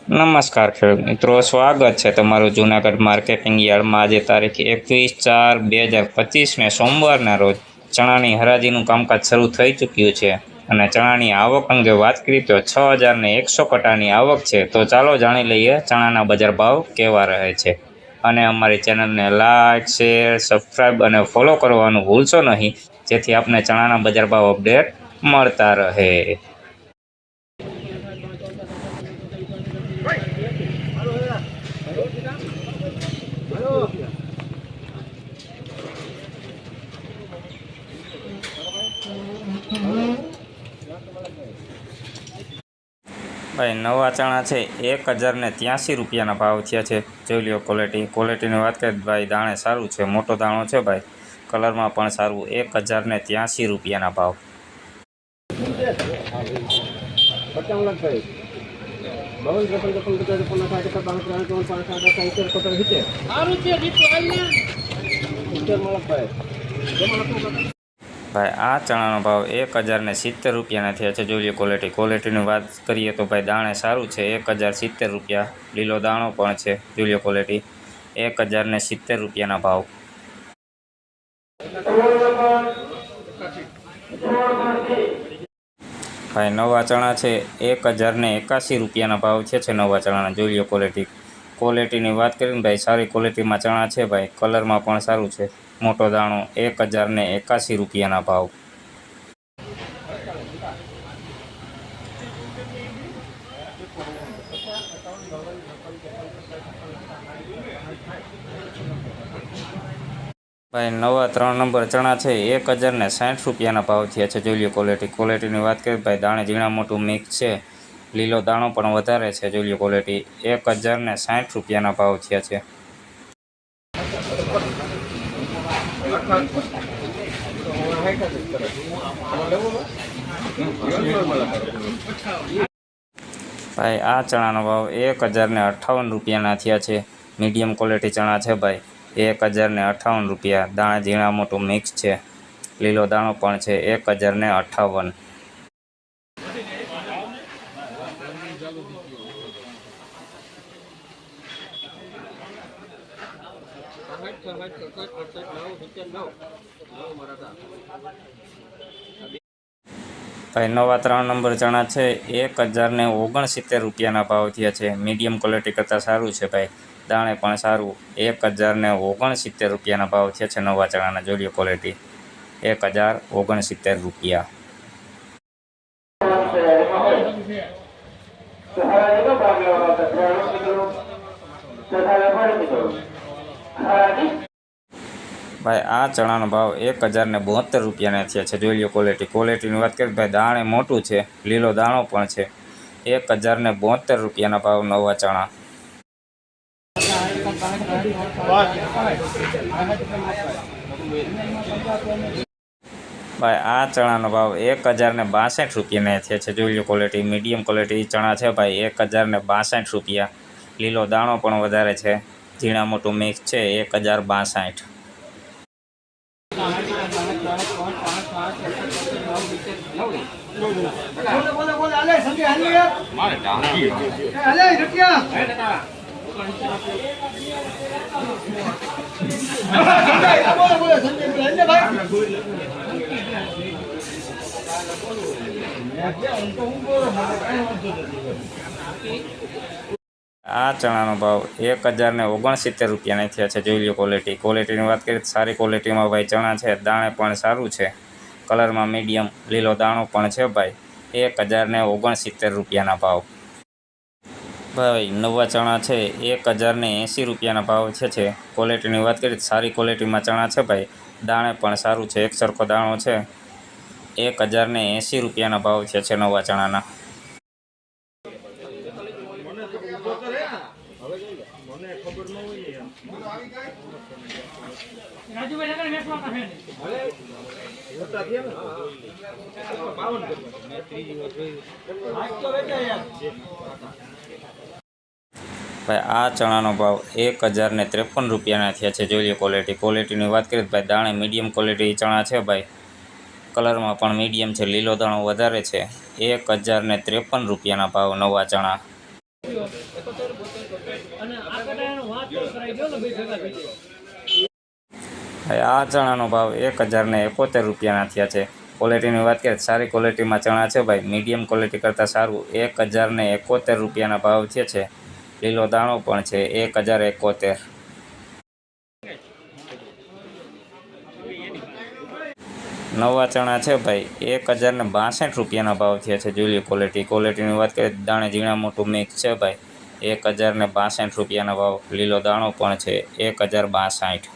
નમસ્કાર ખેડૂત મિત્રો, સ્વાગત છે તમારું જૂનાગઢ માર્કેટિંગ યાર્ડમાં. આજે તારીખ 21/4/2025ને સોમવારના રોજ ચણાની હરાજીનું કામકાજ શરૂ થઈ ચૂક્યું છે અને ચણાની આવક અંગે વાત કરીએ તો 6,100 કટાની આવક છે. તો ચાલો જાણી લઈએ ચણાના બજાર ભાવ કેવા રહે છે. અને અમારી ચેનલને લાઇક, શેર, સબસ્ક્રાઈબ અને ફોલો કરવાનું ભૂલશો નહીં, જેથી આપને ચણાના બજાર ભાવ અપડેટ મળતા રહે. ભાઈ નવા ચણા છે 1,083 રૂપિયાના ભાવ થયા છે. જોઈ લ્યો ક્વોલિટીની વાત કરીએ ભાઈ, દાણે સારું છે, મોટો દાણો છે ભાઈ, કલરમાં પણ સારું. 1,083 રૂપિયાના ભાવ. ભાઈ આ ચણાનો ભાવ 1,070 રૂપિયાના થયા છે. જોઈ લો ક્વોલિટીની વાત કરીએ તો ભાઈ દાણે સારું છે. 1,070 રૂપિયા. લીલો દાણો પણ છે. જોઈ લો ક્વોલિટી. 1,070 રૂપિયાના ભાવ. ભાઈ નવા ચણા છે 1,081 રૂપિયાના ભાવ છે નવા ચણાના. જોઈ લો ક્વોલિટીની વાત કરીને ભાઈ, સારી ક્વોલિટીમાં ચણા છે ભાઈ, કલરમાં પણ સારું છે, મોટો દાણો. 1,081 રૂપિયાના ભાવ. ભાઈ નવા 3 નંબર ચણા છે 1,060 રૂપિયાના ભાવ થયા છે. જોઈ લો ક્વોલિટીની વાત કરીએ ભાઈ, દાણે ઝીણા મોટું મિક્સ છે, લીલો દાણો પણ વધારે છે. જોઈ લો ક્વોલિટી. 1,060 રૂપિયાના ભાવ થયા છે. ભાઈ આ ચણાનો ભાવ 1,058 રૂપિયાના થયા છે. મીડિયમ ક્વોલિટી ચણા છે ભાઈ, 1,058 રૂપિયા. દાણા ઝીણા મોટું મિક્સ છે, લીલો દાણો પણ છે. 1,058. ભાઈ નવા 3 નંબર ચણા છે 1,069 રૂપિયાના ભાવ થયા છે. મીડિયમ ક્વોલિટી કરતાં સારું છે ભાઈ, દાણે પણ સારું. 1,069 રૂપિયાના ભાવ થયા છે નવા ચણાના. જોઈ લો ક્વોલિટી. 1,069 રૂપિયા. ભાઈ આ ચણાનો ભાવ 1,072 રૂપિયાના થયા છે. જોઈ લો ક્વોલિટીની વાત કરીએ ભાઈ, દાણે મોટું છે, લીલો દાણો પણ છે. 1,072 રૂપિયાના ભાવ નવા ચણા. ભાઈ આ ચણાનો ભાવ 1,062 રૂપિયાના થયા છે. જોઈ લો ક્વોલિટી. મીડિયમ ક્વોલિટી ચણા છે ભાઈ, 1,062 રૂપિયા. લીલો દાણો પણ વધારે છે, ઝીણા મોટું મિક્સ છે. 1,062. આ ચણાનો ભાવ 1,069 રૂપિયાના થયા છે. જોઈ લો ક્વોલિટીની વાત કરીએ, સારી ક્વોલિટીમાં ભાઈ ચણા છે, દાણે પણ સારું છે, કલરમાં મીડિયમ, લીલો દાણો પણ છે ભાઈ. 1,069 રૂપિયાના ભાવ. ભાઈ નવા ચણા છે 1,080 રૂપિયાના ભાવ છે. ક્વોલિટીની વાત કરીએ, સારી ક્વોલિટીમાં ચણા છે ભાઈ, દાણે પણ સારું છે, એક સરખો દાણો છે. 1,080 રૂપિયાના ભાવ છે નવા ચણાના. ભાઈ આ ચણાનો ભાવ 1,053 રૂપિયાના થયા છે. જોઈ લો ક્વોલિટીની વાત કરીએ ભાઈ, દાણે મીડિયમ ક્વોલિટી ચણા છે ભાઈ, કલરમાં પણ મીડિયમ છે, લીલો દાણો વધારે છે. 1,053 રૂપિયાના ભાવ નવા ચણા. ભાઈ આ ચણાનો ભાવ 1071 રૂપિયાના થયા છે. ક્વોલિટીની વાત કરીએ સારી ક્વોલિટીમાં ચણા છે ભાઈ, મીડિયમ ક્વોલિટી કરતાં સારું 1071 રૂપિયાના ભાવ થયા છે. લીલો દાણો પણ છે 1071. નવા ચણા છે ભાઈ 1062 રૂપિયાના ભાવ થયા છે. જોઈ લો ક્વોલિટીની વાત કરીએ દાણે ઝીણા મોટું મિક્સ છે ભાઈ, 1062 રૂપિયાના ભાવ. લીલો દાણો પણ છે 1062.